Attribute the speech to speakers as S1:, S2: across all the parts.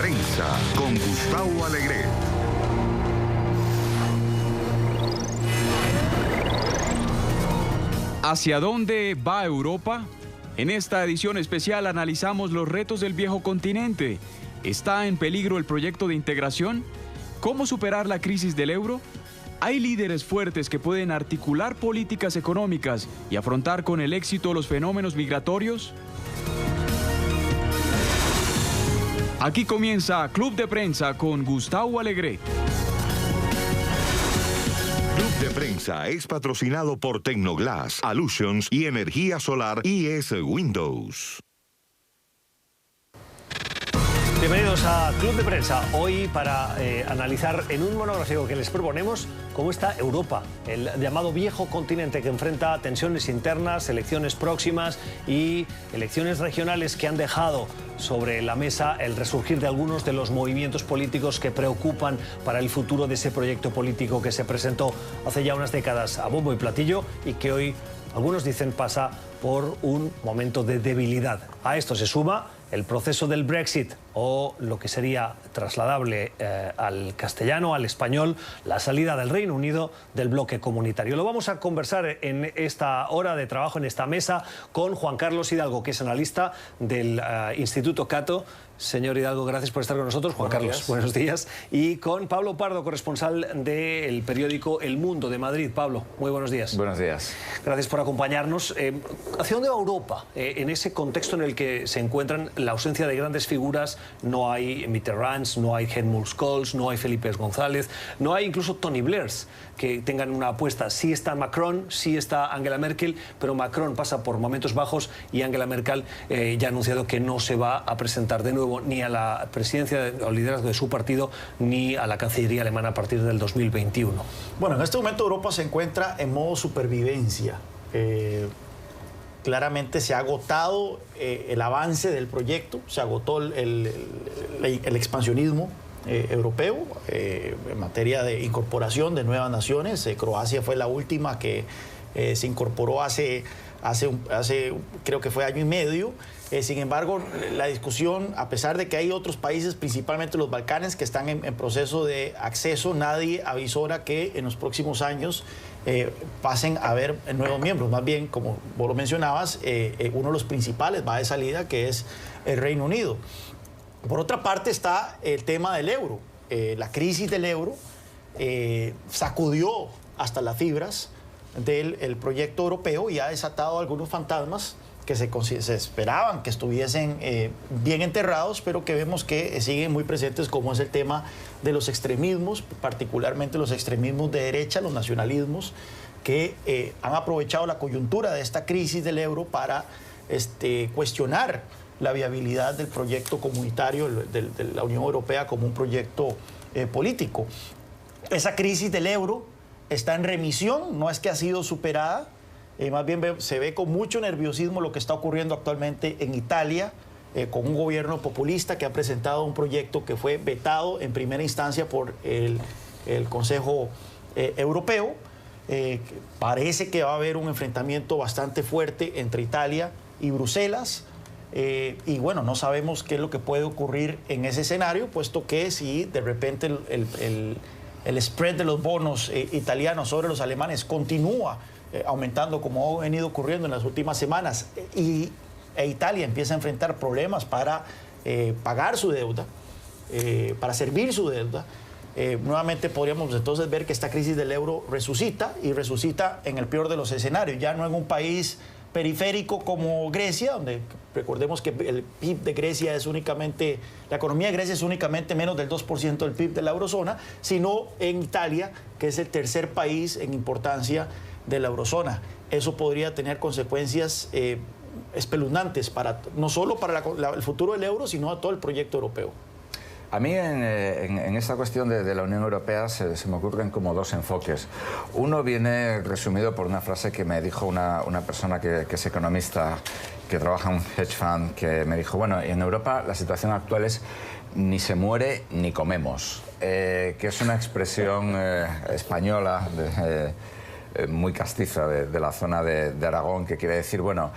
S1: Prensa con Gustavo Alegret.
S2: ¿Hacia dónde va Europa? En esta edición especial analizamos los retos del viejo continente. ¿Está en peligro el proyecto de integración? ¿Cómo superar la crisis del euro? ¿Hay líderes fuertes que pueden articular políticas económicas y afrontar con el éxito los fenómenos migratorios? Aquí comienza Club de Prensa con Gustavo Alegret.
S1: Club de Prensa es patrocinado por Tecnoglass, Allusions y Energía Solar IS Windows.
S3: Bienvenidos a Club de Prensa, hoy para analizar en un monográfico que les proponemos cómo está Europa, el llamado viejo continente que enfrenta tensiones internas, elecciones próximas y elecciones regionales que han dejado sobre la mesa el resurgir de algunos de los movimientos políticos que preocupan para el futuro de ese proyecto político que se presentó hace ya unas décadas a bombo y platillo y que hoy algunos dicen pasa por un momento de debilidad. A esto se suma el proceso del Brexit o lo que sería trasladable al castellano, al español, la salida del Reino Unido del bloque comunitario. Lo vamos a conversar en esta hora de trabajo, en esta mesa, con Juan Carlos Hidalgo, que es analista del Instituto Cato. Señor Hidalgo, gracias por estar con nosotros. Juan Carlos, buenos días. Y con Pablo Pardo, corresponsal del periódico El Mundo de Madrid. Pablo, muy buenos días.
S4: Buenos días.
S3: Gracias por acompañarnos. ¿Hacia dónde va Europa en ese contexto en el que se encuentran la ausencia de grandes figuras? No hay Mitterrands, no hay Helmut Schools, no hay Felipe González, no hay incluso Tony Blairs que tengan una apuesta. Sí está Macron, sí está Angela Merkel, pero Macron pasa por momentos bajos y Angela Merkel ya ha anunciado que no se va a presentar de nuevo ni a la presidencia o liderazgo de su partido ni a la Cancillería alemana a partir del 2021.
S5: Bueno, en este momento Europa se encuentra en modo supervivencia. Claramente se ha agotado el avance del proyecto, se agotó el expansionismo europeo en materia de incorporación de nuevas naciones. Croacia fue la última que se incorporó hace creo que fue año y medio. Sin embargo, la discusión, a pesar de que hay otros países, principalmente los Balcanes, que están en proceso de acceso, nadie avisora que en los próximos años pasen a haber nuevos miembros. Más bien, como vos lo mencionabas, uno de los principales va de salida, que es el Reino Unido. Por otra parte está el tema del euro. La crisis del euro sacudió hasta las fibras del proyecto europeo y ha desatado algunos fantasmas que se esperaban que estuviesen bien enterrados, pero que vemos que siguen muy presentes, como es el tema de los extremismos, particularmente los extremismos de derecha, los nacionalismos, que han aprovechado la coyuntura de esta crisis del euro para cuestionar la viabilidad del proyecto comunitario de la Unión Europea como un proyecto político. Esa crisis del euro está en remisión, no es que ha sido superada, más bien se ve con mucho nerviosismo lo que está ocurriendo actualmente en Italia, con un gobierno populista que ha presentado un proyecto que fue vetado en primera instancia por el Consejo Europeo. Parece que va a haber un enfrentamiento bastante fuerte entre Italia y Bruselas. Y bueno, no sabemos qué es lo que puede ocurrir en ese escenario, puesto que si de repente el spread de los bonos italianos sobre los alemanes continúa aumentando como ha venido ocurriendo en las últimas semanas e Italia empieza a enfrentar problemas para pagar su deuda, para servir su deuda, nuevamente podríamos entonces ver que esta crisis del euro resucita y resucita en el peor de los escenarios, ya no en un país periférico como Grecia, donde recordemos que el PIB de Grecia es únicamente, la economía de Grecia es únicamente menos del 2% del PIB de la eurozona, sino en Italia, que es el tercer país en importancia de la eurozona. Eso podría tener consecuencias espeluznantes no solo para el futuro del euro, sino a todo el proyecto europeo.
S4: A mí en esta cuestión de la Unión Europea se me ocurren como dos enfoques. Uno viene resumido por una frase que me dijo una persona que es economista, que trabaja en un hedge fund, que me dijo, bueno, en Europa la situación actual es ni se muere ni comemos, que es una expresión española muy castiza de la zona de Aragón, que quiere decir, bueno,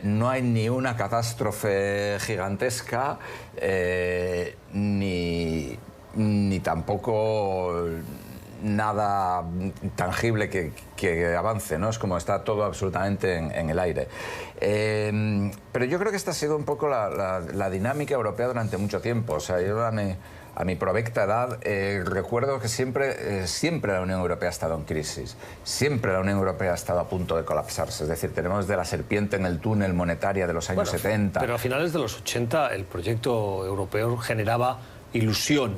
S4: no hay ni una catástrofe gigantesca, ni tampoco nada tangible que avance, ¿no? Es como está todo absolutamente en el aire. Pero yo creo que esta ha sido un poco la dinámica europea durante mucho tiempo. O sea, yo a mi provecta edad recuerdo que siempre la Unión Europea ha estado en crisis. Siempre la Unión Europea ha estado a punto de colapsarse. Es decir, tenemos de la serpiente en el túnel monetaria de los años 70.
S3: Pero a finales de los 80 el proyecto europeo generaba ilusión,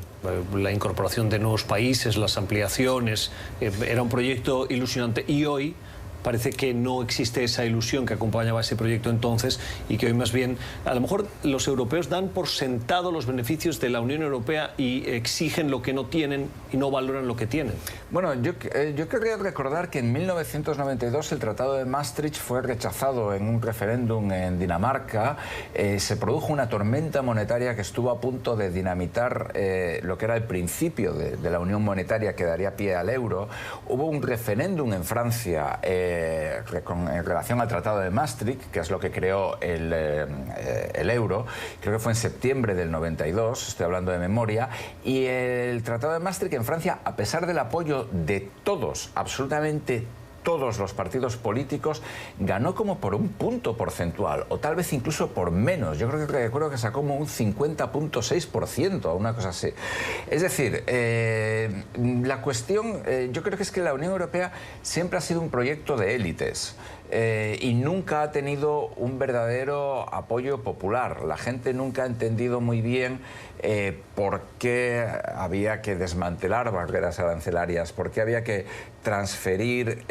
S3: la incorporación de nuevos países, las ampliaciones, era un proyecto ilusionante, y hoy parece que no existe esa ilusión que acompañaba ese proyecto entonces, y que hoy más bien, a lo mejor los europeos dan por sentado los beneficios de la Unión Europea y exigen lo que no tienen y no valoran lo que tienen.
S4: Bueno, yo querría recordar que en 1992 el Tratado de Maastricht fue rechazado en un referéndum en Dinamarca. Se produjo una tormenta monetaria que estuvo a punto de dinamitar lo que era el principio de la Unión Monetaria que daría pie al euro. Hubo un referéndum en Francia en relación al Tratado de Maastricht, que es lo que creó el euro. Creo que fue en septiembre del 92, estoy hablando de memoria, y el Tratado de Maastricht en Francia, a pesar del apoyo de todos, absolutamente todos los partidos políticos, ganó como por un punto porcentual, o tal vez incluso por menos. Yo creo que recuerdo que sacó como un 50,6% o una cosa así. Es decir, la cuestión, yo creo que es que la Unión Europea siempre ha sido un proyecto de élites. Y nunca ha tenido un verdadero apoyo popular. La gente nunca ha entendido muy bien por qué había que desmantelar barreras arancelarias, por qué había que transferir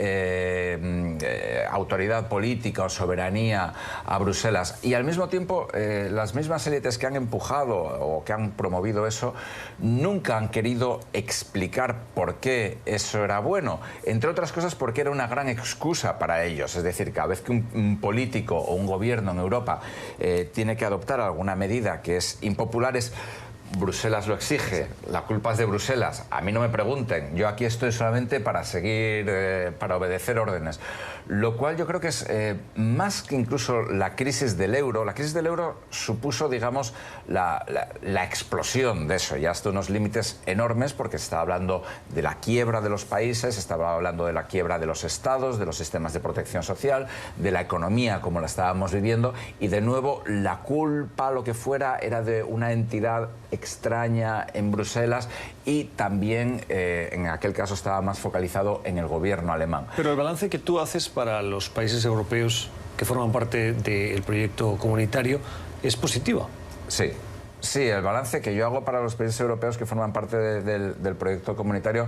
S4: autoridad política o soberanía a Bruselas. Y al mismo tiempo, las mismas élites que han empujado o que han promovido eso nunca han querido explicar por qué eso era bueno, entre otras cosas porque era una gran excusa para ellos. Es decir, cada vez que un político o un gobierno en Europa tiene que adoptar alguna medida que es impopular, Bruselas lo exige, la culpa es de Bruselas, a mí no me pregunten, yo aquí estoy solamente para seguir, para obedecer órdenes. Lo cual yo creo que es más que incluso la crisis del euro. La crisis del euro supuso, digamos, la explosión de eso, ya hasta unos límites enormes, porque se estaba hablando de la quiebra de los países, se estaba hablando de la quiebra de los estados, de los sistemas de protección social, de la economía como la estábamos viviendo, y de nuevo la culpa, lo que fuera, era de una entidad extraña en Bruselas, y también en aquel caso estaba más focalizado en el gobierno alemán.
S3: Pero el balance que tú haces para los países europeos que forman parte del proyecto comunitario es positivo.
S4: Sí. Sí, el balance que yo hago para los países europeos que forman parte del proyecto comunitario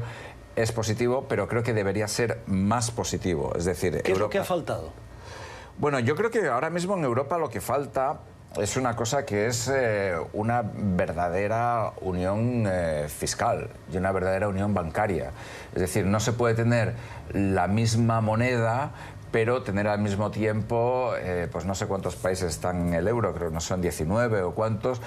S4: es positivo, pero creo que debería ser más positivo. Es decir,
S3: ¿qué es lo que ha faltado?
S4: Bueno, yo creo que ahora mismo en Europa lo que falta es una cosa que es una verdadera unión fiscal y una verdadera unión bancaria. Es decir, no se puede tener la misma moneda, pero tener al mismo tiempo, pues no sé cuántos países están en el euro, creo que no son 19 o cuántos,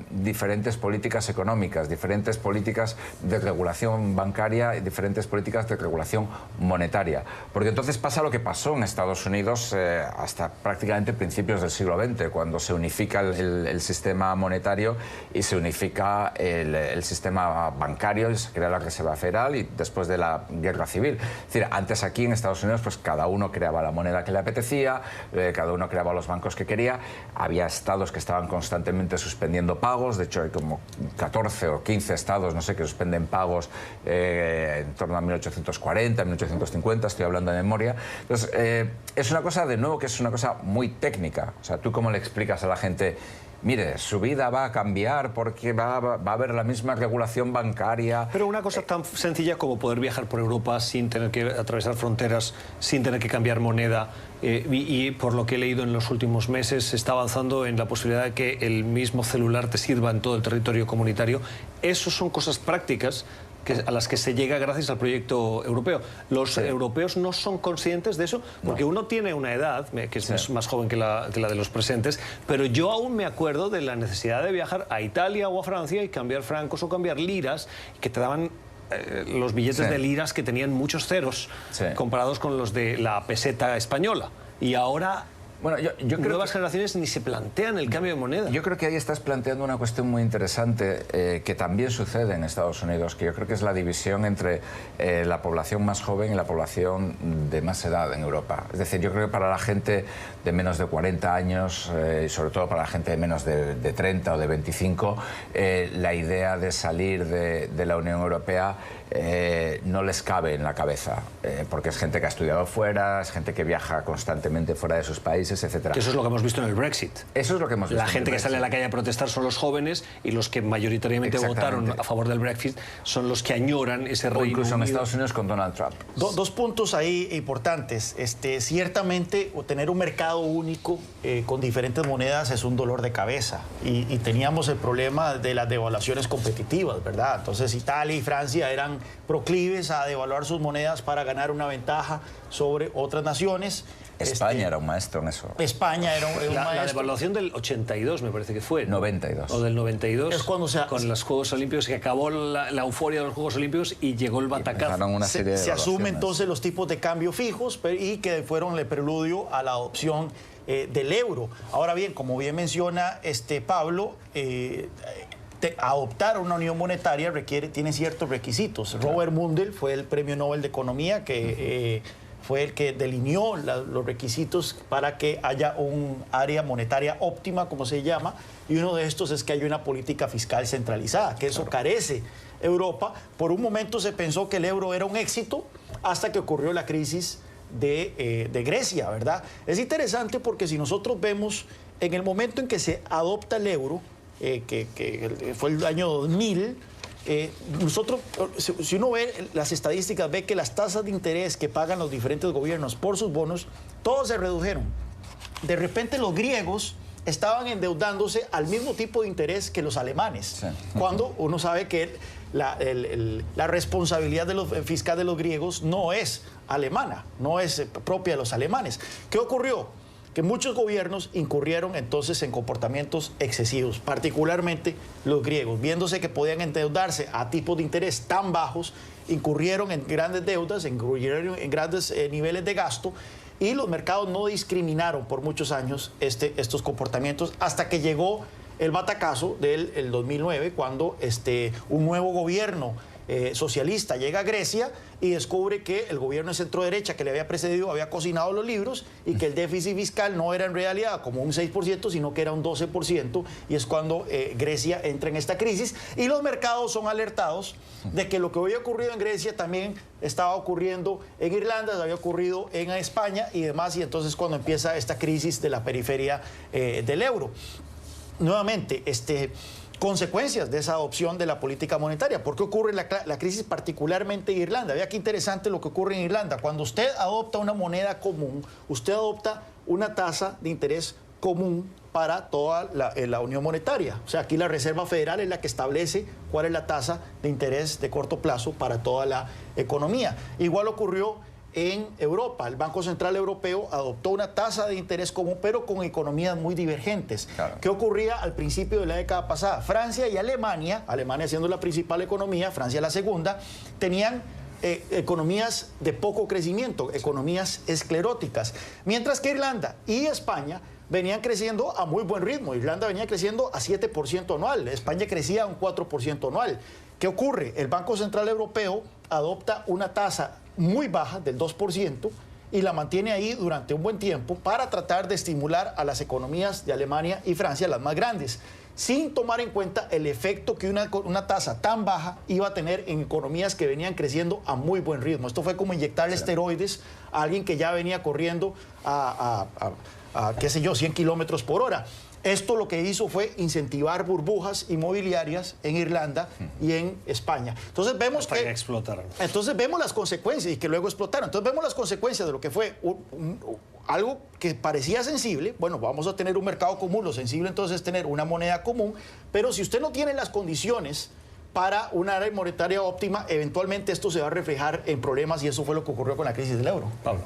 S4: diferentes políticas económicas, diferentes políticas de regulación bancaria y diferentes políticas de regulación monetaria. Porque entonces pasa lo que pasó en Estados Unidos hasta prácticamente principios del siglo XX, cuando se unifica el sistema monetario y se unifica el sistema bancario y se crea la Reserva Federal, y después de la Guerra Civil. Es decir, antes aquí en Estados Unidos, pues cada uno creaba la moneda que le apetecía, cada uno creaba los bancos que quería, había estados que estaban constantemente suspendiendo pagos, de hecho hay como 14 o 15 estados, no sé, que suspenden pagos en torno a 1840, 1850, estoy hablando de memoria. Entonces, es una cosa, de nuevo, que es una cosa muy técnica. O sea, ¿tú cómo le explicas a la gente? Mire, su vida va a cambiar porque va a haber la misma regulación bancaria.
S3: Pero una cosa tan sencilla como poder viajar por Europa sin tener que atravesar fronteras, sin tener que cambiar moneda, y por lo que he leído en los últimos meses, se está avanzando en la posibilidad de que el mismo celular te sirva en todo el territorio comunitario. Eso son cosas prácticas a las que se llega gracias al proyecto europeo. ¿Los europeos no son conscientes de eso? Porque uno tiene una edad, que es más joven que la de los presentes, pero yo aún me acuerdo de la necesidad de viajar a Italia o a Francia y cambiar francos o cambiar liras, que te daban los billetes de liras que tenían muchos ceros comparados con los de la peseta española. Y ahora...
S4: Bueno, yo creo
S3: nuevas generaciones ni se plantean el cambio de moneda.
S4: Yo creo que ahí estás planteando una cuestión muy interesante que también sucede en Estados Unidos, que yo creo que es la división entre la población más joven y la población de más edad en Europa. Es decir, yo creo que para la gente de menos de 40 años, y sobre todo para la gente de menos de 30 o de 25, la idea de salir de la Unión Europea no les cabe en la cabeza, porque es gente que ha estudiado fuera, es gente que viaja constantemente fuera de sus países, etc.
S3: Eso es lo que hemos visto en el Brexit.
S4: Eso es lo que hemos visto.
S3: La gente que sale a la calle a protestar son los jóvenes, y los que mayoritariamente votaron a favor del Brexit son los que añoran ese Reino Unido.
S4: Incluso en Estados Unidos con Donald Trump.
S5: Dos puntos ahí importantes. Ciertamente, tener un mercado único con diferentes monedas es un dolor de cabeza. Y teníamos el problema de las devaluaciones competitivas, ¿verdad? Entonces, Italia y Francia eran proclives a devaluar sus monedas para ganar una ventaja sobre otras naciones.
S4: España era un maestro en eso.
S5: España era un maestro.
S3: La devaluación del 82 me parece que fue, ¿no?
S4: 92.
S3: O del 92.
S5: Es cuando
S3: con los Juegos Olímpicos, que acabó la euforia de los Juegos Olímpicos y llegó el batacazo.
S5: Se asumen entonces los tipos de cambio fijos y que fueron el preludio a la adopción del euro. Ahora bien, como bien menciona Pablo, adoptar una unión monetaria tiene ciertos requisitos. Robert Mundell fue el premio Nobel de Economía que fue el que delineó los requisitos para que haya un área monetaria óptima, como se llama, y uno de estos es que haya una política fiscal centralizada, que eso carece Europa. Por un momento se pensó que el euro era un éxito hasta que ocurrió la crisis de Grecia, ¿verdad? Es interesante porque si nosotros vemos en el momento en que se adopta el euro, que fue el año 2000, nosotros, si uno ve las estadísticas, ve que las tasas de interés que pagan los diferentes gobiernos por sus bonos, todos se redujeron. De repente los griegos estaban endeudándose al mismo tipo de interés que los alemanes, cuando uno sabe que la responsabilidad fiscal de los griegos no es alemana, no es propia de los alemanes. ¿Qué ocurrió? Que muchos gobiernos incurrieron entonces en comportamientos excesivos, particularmente los griegos, viéndose que podían endeudarse a tipos de interés tan bajos, incurrieron en grandes deudas, incurrieron en grandes niveles de gasto, y los mercados no discriminaron por muchos años estos comportamientos hasta que llegó el batacazo del 2009, cuando un nuevo gobierno socialista llega a Grecia y descubre que el gobierno de centro derecha que le había precedido había cocinado los libros y que el déficit fiscal no era en realidad como un 6%, sino que era un 12%, y es cuando Grecia entra en esta crisis, y los mercados son alertados de que lo que había ocurrido en Grecia también estaba ocurriendo en Irlanda, había ocurrido en España y demás, y entonces cuando empieza esta crisis de la periferia del euro. Nuevamente, consecuencias de esa adopción de la política monetaria. ¿Por qué ocurre la crisis particularmente en Irlanda? Vea qué interesante lo que ocurre en Irlanda. Cuando usted adopta una moneda común, usted adopta una tasa de interés común para toda la unión monetaria. O sea, aquí la Reserva Federal es la que establece cuál es la tasa de interés de corto plazo para toda la economía. Igual ocurrió en Europa. El Banco Central Europeo adoptó una tasa de interés común, pero con economías muy divergentes. Claro. ¿Qué ocurría al principio de la década pasada? Francia y Alemania siendo la principal economía, Francia la segunda, tenían economías de poco crecimiento, economías escleróticas, mientras que Irlanda y España venían creciendo a muy buen ritmo. Irlanda venía creciendo a 7% anual, España crecía a un 4% anual. ¿Qué ocurre? El Banco Central Europeo adopta una tasa muy baja del 2% y la mantiene ahí durante un buen tiempo para tratar de estimular a las economías de Alemania y Francia, las más grandes, sin tomar en cuenta el efecto que una tasa tan baja iba a tener en economías que venían creciendo a muy buen ritmo. Esto fue como inyectarle esteroides a alguien que ya venía corriendo a qué sé yo, 100 kilómetros por hora. Esto lo que hizo fue incentivar burbujas inmobiliarias en Irlanda y en España. Entonces vemos que
S3: explotaron.
S5: Entonces vemos las consecuencias y que luego explotaron. Entonces vemos las consecuencias de lo que fue algo que parecía sensible. Bueno, vamos a tener un mercado común. Lo sensible entonces es tener una moneda común. Pero si usted no tiene las condiciones para una área monetaria óptima, eventualmente esto se va a reflejar en problemas, y eso fue lo que ocurrió con la crisis del euro.
S3: Pablo.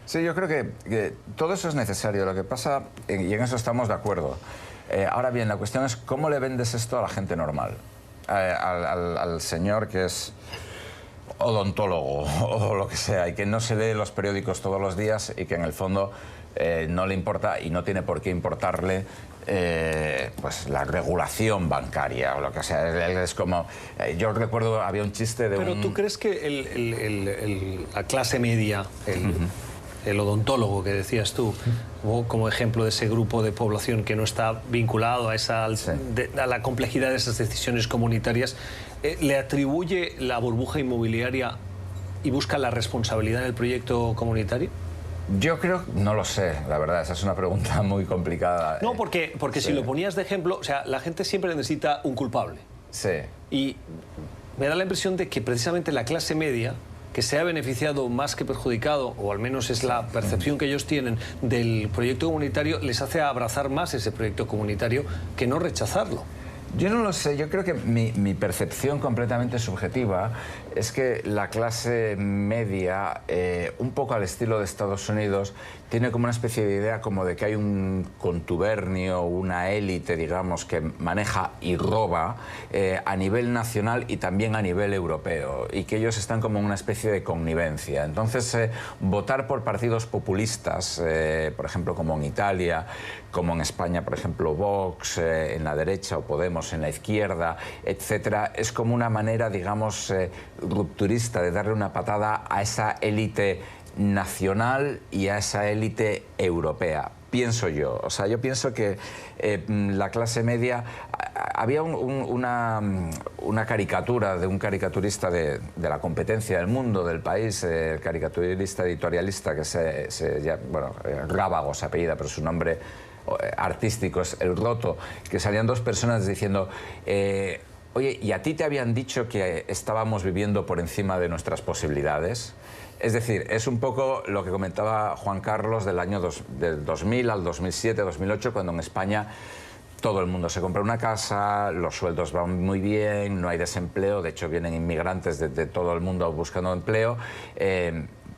S4: Sí, yo creo que todo eso es necesario. Lo que pasa, y en eso estamos de acuerdo. Ahora bien, la cuestión es cómo le vendes esto a la gente normal. Al señor que es odontólogo o lo que sea, y que no se lee los periódicos todos los días y que en el fondo no le importa y no tiene por qué importarle pues la regulación bancaria o lo que sea. Es como, yo recuerdo, había un chiste de
S3: Pero ¿tú crees que la clase media, el odontólogo que decías tú, como ejemplo de ese grupo de población que no está vinculado a la complejidad de esas decisiones comunitarias, le atribuye la burbuja inmobiliaria y busca la responsabilidad en el proyecto comunitario?
S4: Yo creo, no lo sé, la verdad, esa es una pregunta muy complicada.
S3: No, porque
S4: sí.
S3: Si lo ponías de ejemplo, o sea, la gente siempre necesita un culpable.
S4: Sí.
S3: Y me da la impresión de que precisamente la clase media, que se ha beneficiado más que perjudicado, o al menos es la percepción que ellos tienen del proyecto comunitario, les hace abrazar más ese proyecto comunitario que no rechazarlo.
S4: Yo no lo sé, yo creo que mi percepción completamente subjetiva es que la clase media, un poco al estilo de Estados Unidos, tiene como una especie de idea como de que hay un contubernio, una élite, digamos, que maneja y roba a nivel nacional y también a nivel europeo, y que ellos están como en una especie de connivencia. Entonces, votar por partidos populistas, por ejemplo, como en Italia, como en España, por ejemplo, Vox, en la derecha, o Podemos en la izquierda, etcétera, es como una manera, digamos, rupturista de darle una patada a esa élite nacional y a esa élite europea. Pienso yo. O sea, yo pienso que la clase media... Había una caricatura de un caricaturista de la competencia del mundo, del país, caricaturista editorialista, que bueno, Rábago se apellida, pero su nombre artístico es El Roto, que salían dos personas diciendo... Oye, ¿y a ti te habían dicho que estábamos viviendo por encima de nuestras posibilidades? Es decir, es un poco lo que comentaba Juan Carlos del año del 2000 al 2007, 2008, cuando en España todo el mundo se compra una casa, los sueldos van muy bien, no hay desempleo, de hecho vienen inmigrantes de todo el mundo buscando empleo.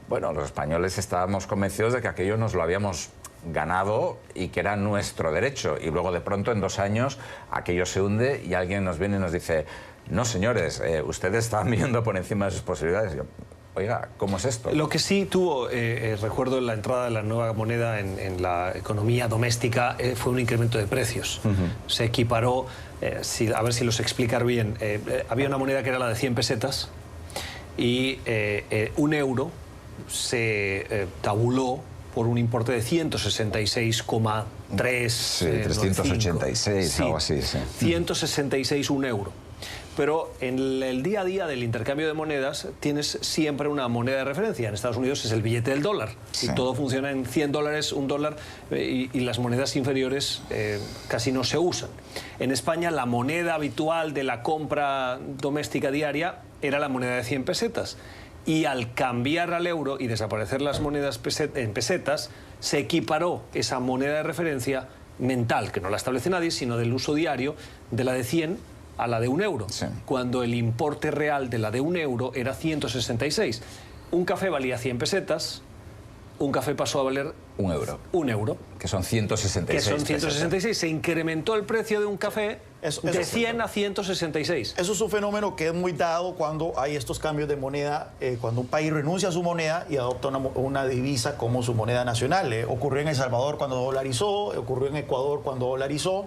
S4: Bueno, los españoles estábamos convencidos de que aquello nos lo habíamos ganado y que era nuestro derecho, y luego de pronto en 2 años aquello se hunde y alguien nos viene y nos dice: no señores, ustedes están viviendo por encima de sus posibilidades. Y yo, oiga, ¿cómo es esto?
S3: Lo que sí tuvo, recuerdo la entrada de la nueva moneda en la economía doméstica, fue un incremento de precios. Se equiparó, a ver si los explicar bien, había una moneda que era la de 100 pesetas y 1 euro se tabuló por un importe de 166,3...
S4: 386, algo así, sí.
S3: 166, 1 euro. Pero en el día a día del intercambio de monedas tienes siempre una moneda de referencia. En Estados Unidos es el billete del dólar. Sí. Y todo funciona en $100, $1, y las monedas inferiores casi no se usan. En España la moneda habitual de la compra doméstica diaria era la moneda de 100 pesetas. Y al cambiar al euro y desaparecer las monedas en pesetas, se equiparó esa moneda de referencia mental, que no la establece nadie, sino del uso diario, de la de 100 a la de 1 euro, sí, cuando el importe real de la de 1 euro era 166. Un café valía 100 pesetas, un café pasó a valer
S4: 1 euro.
S3: 1 euro.
S4: Que son 166.
S3: Que son 166. Se incrementó el precio de un café de 100 a 166.
S5: Eso es un fenómeno que es muy dado cuando hay estos cambios de moneda, cuando un país renuncia a su moneda y adopta una divisa como su moneda nacional. Ocurrió en El Salvador cuando dolarizó, ocurrió en Ecuador cuando dolarizó.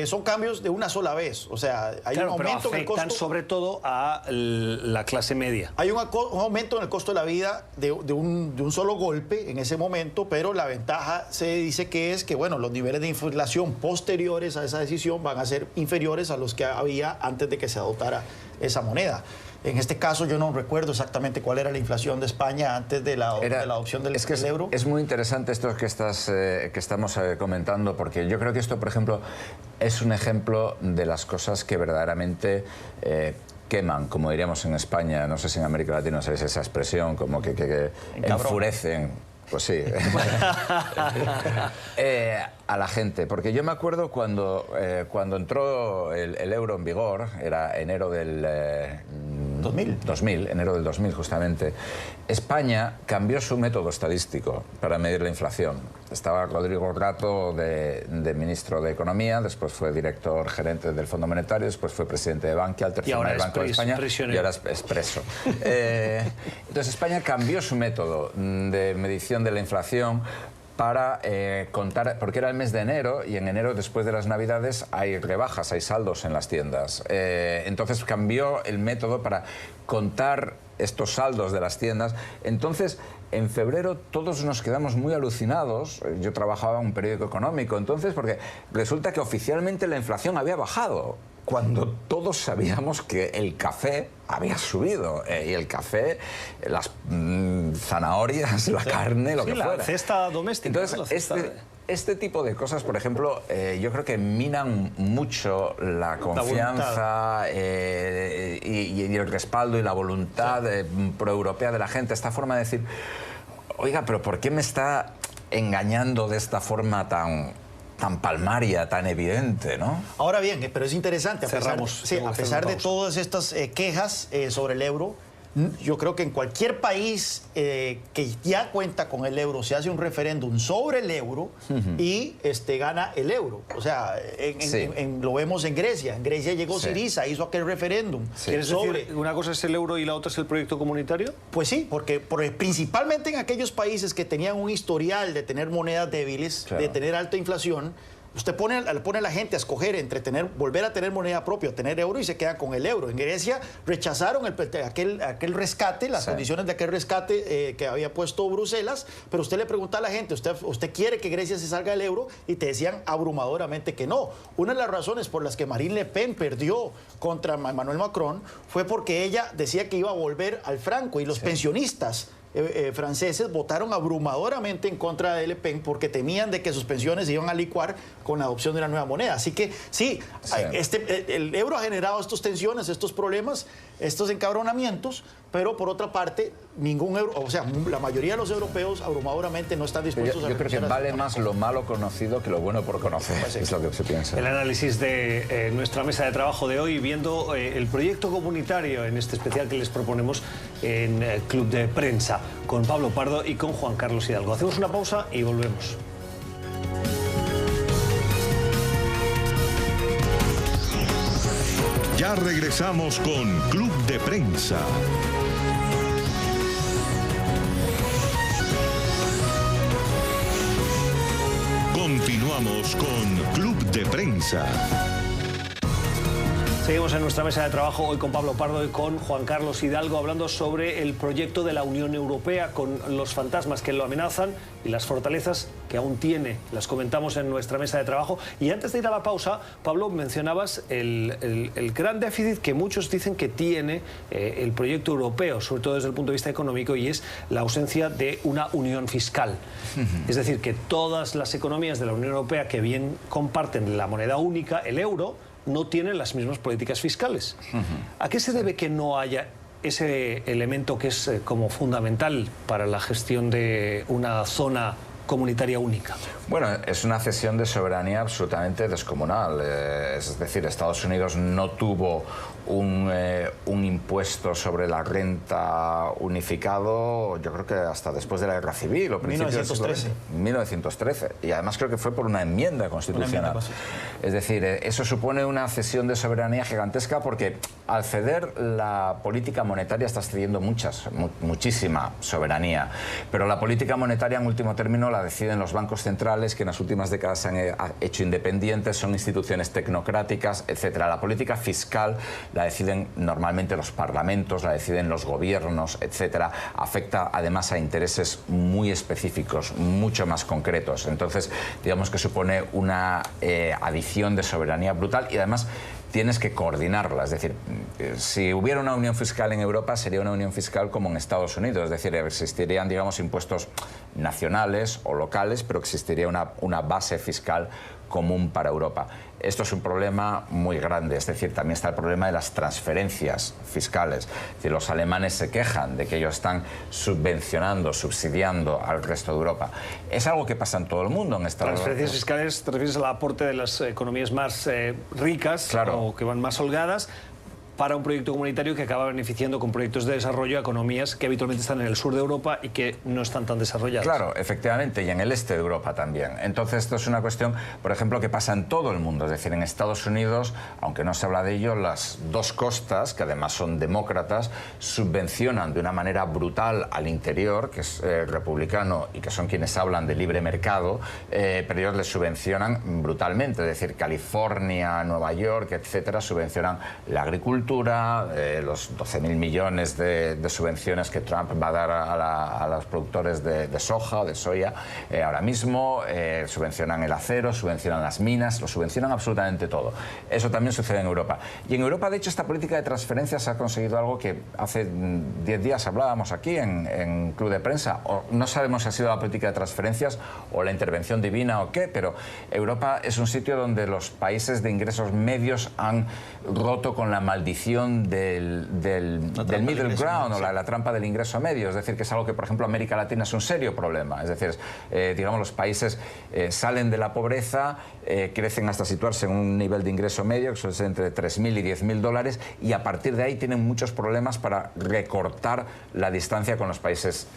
S5: Son cambios de una sola vez. O sea, hay un aumento en el costo.
S3: Sobre todo a la clase media.
S5: Hay un aumento en el costo de la vida de un solo golpe en ese momento, pero la ventaja se dice que es que, bueno, los niveles de inflación posteriores a esa decisión van a ser inferiores a los que había antes de que se adoptara esa moneda. En este caso yo no recuerdo exactamente cuál era la inflación de España antes de la adopción del euro.
S4: Es muy interesante esto que estamos comentando, porque yo creo que esto, por ejemplo, es un ejemplo de las cosas que verdaderamente queman, como diríamos en España, no sé si en América Latina sabéis esa expresión, como que enfurecen. Pues sí, a la gente, porque yo me acuerdo cuando entró el euro en vigor, era enero del 2000, enero del 2000 justamente. España cambió su método estadístico para medir la inflación. Estaba Rodrigo Rato de ministro de Economía, después fue director gerente del Fondo Monetario, después fue presidente de Bankia, el tercer Banco de España, y ahora es preso. Entonces España cambió su método de medición de la inflación para contar, porque era el mes de enero y en enero, después de las Navidades, hay rebajas, hay saldos en las tiendas. Entonces cambió el método para contar estos saldos de las tiendas. Entonces, en febrero todos nos quedamos muy alucinados. Yo trabajaba en un periódico económico, entonces, porque resulta que oficialmente la inflación había bajado, cuando todos sabíamos que el café había subido, y el café, las zanahorias, la carne, lo que fuera.
S3: La cesta doméstica.
S4: Entonces, este tipo de cosas, por ejemplo, yo creo que minan mucho la confianza y el respaldo y la voluntad proeuropea de la gente. Esta forma de decir, oiga, pero ¿por qué me está engañando de esta forma tan palmaria, tan evidente, ¿no?
S5: Ahora bien, pero es interesante, a pesar de todas estas quejas sobre el euro, yo creo que en cualquier país que ya cuenta con el euro, se hace un referéndum sobre el euro y gana el euro. O sea, lo vemos en Grecia. En Grecia llegó Syriza, hizo aquel referéndum.
S3: ¿Quieres decir, una cosa es el euro y la otra es el proyecto comunitario?
S5: Pues sí, porque principalmente en aquellos países que tenían un historial de tener monedas débiles, de tener alta inflación, usted pone a la gente a escoger entre volver a tener moneda propia o tener euro y se queda con el euro. En Grecia rechazaron aquel rescate, las condiciones de aquel rescate que había puesto Bruselas, pero usted le pregunta a la gente, ¿usted quiere que Grecia se salga del euro? Y te decían abrumadoramente que no. Una de las razones por las que Marine Le Pen perdió contra Emmanuel Macron fue porque ella decía que iba a volver al franco y los pensionistas franceses votaron abrumadoramente en contra de Le Pen porque temían de que sus pensiones se iban a licuar con la adopción de una nueva moneda. Así que sí. El euro ha generado estas tensiones, estos problemas, estos encabronamientos, pero por otra parte, la mayoría de los europeos abrumadoramente no están dispuestos a...
S4: Yo creo que vale más lo malo conocido que lo bueno por conocer, es lo que se piensa.
S3: El análisis de nuestra mesa de trabajo de hoy, viendo el proyecto comunitario en este especial que les proponemos en Club de Prensa, con Pablo Pardo y con Juan Carlos Hidalgo. Hacemos una pausa y volvemos.
S1: Ya regresamos con Club de Prensa. Continuamos con Club de Prensa.
S3: Seguimos en nuestra mesa de trabajo hoy con Pablo Pardo y con Juan Carlos Hidalgo, hablando sobre el proyecto de la Unión Europea, con los fantasmas que lo amenazan y las fortalezas que aún tiene. Las comentamos en nuestra mesa de trabajo. Y antes de ir a la pausa, Pablo, mencionabas el gran déficit que muchos dicen que tiene el proyecto europeo, sobre todo desde el punto de vista económico, y es la ausencia de una unión fiscal. Es decir, que todas las economías de la Unión Europea que bien comparten la moneda única, el euro, no tienen las mismas políticas fiscales. ¿A qué se debe que no haya ese elemento que es como fundamental para la gestión de una zona comunitaria única?
S4: Bueno, es una cesión de soberanía absolutamente descomunal. Es decir, Estados Unidos no tuvo un impuesto sobre la renta unificado, yo creo que hasta después de la Guerra Civil, o principios del siglo XX. 1913. Y además creo que fue por una enmienda constitucional. Es decir, eso supone una cesión de soberanía gigantesca porque al ceder la política monetaria está cediendo muchísima soberanía. Pero la política monetaria en último término la deciden los bancos centrales, que en las últimas décadas se han hecho independientes, son instituciones tecnocráticas, etcétera. La política fiscal la deciden normalmente los parlamentos, la deciden los gobiernos, etcétera. Afecta además a intereses muy específicos, mucho más concretos. Entonces, digamos que supone una adición de soberanía brutal y además tienes que coordinarla. Es decir, si hubiera una unión fiscal en Europa, sería una unión fiscal como en Estados Unidos. Es decir, existirían, digamos, impuestos nacionales o locales, pero existiría una base fiscal común para Europa. Esto es un problema muy grande, es decir, también está el problema de las transferencias fiscales. Es decir, los alemanes se quejan de que ellos están subvencionando, subsidiando al resto de Europa. Es algo que pasa en todo el mundo. En Estados Unidos.
S3: Transferencias fiscales, te refieres al aporte de las economías más ricas, claro, o que van más holgadas, para un proyecto comunitario que acaba beneficiando con proyectos de desarrollo a economías que habitualmente están en el sur de Europa y que no están tan desarrolladas.
S4: Claro, efectivamente, y en el este de Europa también. Entonces, esto es una cuestión, por ejemplo, que pasa en todo el mundo. Es decir, en Estados Unidos, aunque no se habla de ello, las dos costas, que además son demócratas, subvencionan de una manera brutal al interior, que es republicano y que son quienes hablan de libre mercado, pero ellos les subvencionan brutalmente. Es decir, California, Nueva York, etcétera, subvencionan la agricultura, los 12.000 millones de subvenciones que Trump va a dar a los productores de soja, de soya, ahora mismo, subvencionan el acero, subvencionan las minas, lo subvencionan absolutamente todo. Eso también sucede en Europa. Y en Europa, de hecho, esta política de transferencias ha conseguido algo que hace 10 días hablábamos aquí en Club de Prensa. No sabemos si ha sido la política de transferencias o la intervención divina o qué, pero Europa es un sitio donde los países de ingresos medios han roto con la maldición del middle ground, o la trampa del ingreso medio. Es decir, que es algo que, por ejemplo, América Latina es un serio problema. Es decir, digamos, los países salen de la pobreza, crecen hasta situarse en un nivel de ingreso medio, que suele ser entre 3.000 y 10.000 dólares, y a partir de ahí tienen muchos problemas para recortar la distancia con los países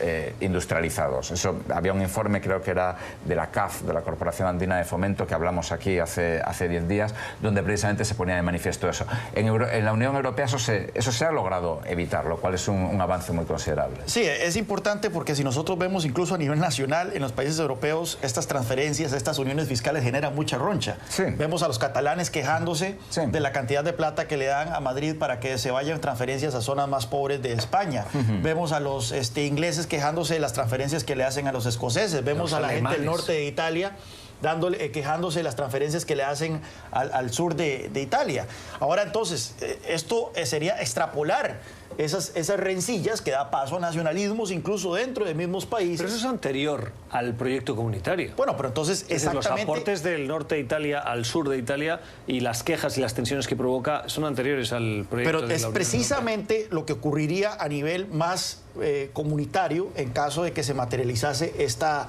S4: industrializados. Eso, había un informe, creo que era de la CAF, de la Corporación Andina de Fomento, que hablamos aquí hace 10 días, donde precisamente se ponía de manifiesto eso. En la Unión Europea eso se ha logrado evitar, lo cual es un avance muy considerable.
S5: Sí, es importante porque si nosotros vemos incluso a nivel nacional, en los países europeos, estas transferencias, estas uniones fiscales generan mucha roncha.
S4: Sí.
S5: Vemos a los catalanes quejándose de la cantidad de plata que le dan a Madrid para que se vayan transferencias a zonas más pobres de España. Vemos a los ingleses quejándose de las transferencias que le hacen a los escoceses. Vemos a la gente del norte de Italia quejándose de las transferencias que le hacen al sur de Italia. Ahora, entonces, esto sería extrapolar esas rencillas que da paso a nacionalismos incluso dentro de mismos países.
S3: Pero eso es anterior al proyecto comunitario.
S5: Bueno, pero entonces exactamente...
S3: Los aportes del norte de Italia al sur de Italia y las quejas y las tensiones que provoca son anteriores al proyecto.
S5: Pero es precisamente lo que ocurriría a nivel más comunitario en caso de que se materializase esta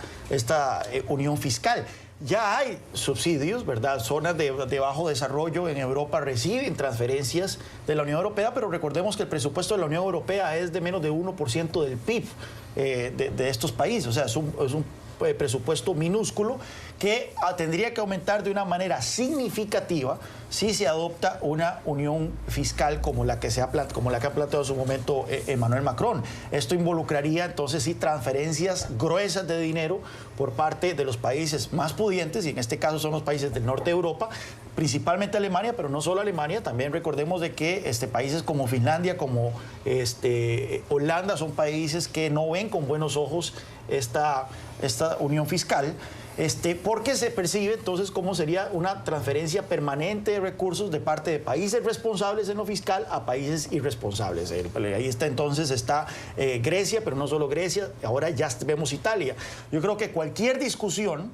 S5: unión fiscal. Ya hay subsidios, ¿verdad? Zonas de bajo desarrollo en Europa reciben transferencias de la Unión Europea, pero recordemos que el presupuesto de la Unión Europea es de menos de 1% del PIB de estos países. O sea, es un presupuesto minúsculo que tendría que aumentar de una manera significativa si se adopta una unión fiscal como la que ha planteado en su momento Emmanuel Macron. Esto involucraría entonces sí transferencias gruesas de dinero por parte de los países más pudientes, y en este caso son los países del norte de Europa, principalmente Alemania, pero no solo Alemania. También recordemos de que países como Finlandia, como Holanda, son países que no ven con buenos ojos esta unión fiscal, porque se percibe entonces como sería una transferencia permanente de recursos de parte de países responsables en lo fiscal a países irresponsables. Ahí está Grecia, pero no solo Grecia, ahora ya vemos Italia. Yo creo que cualquier discusión,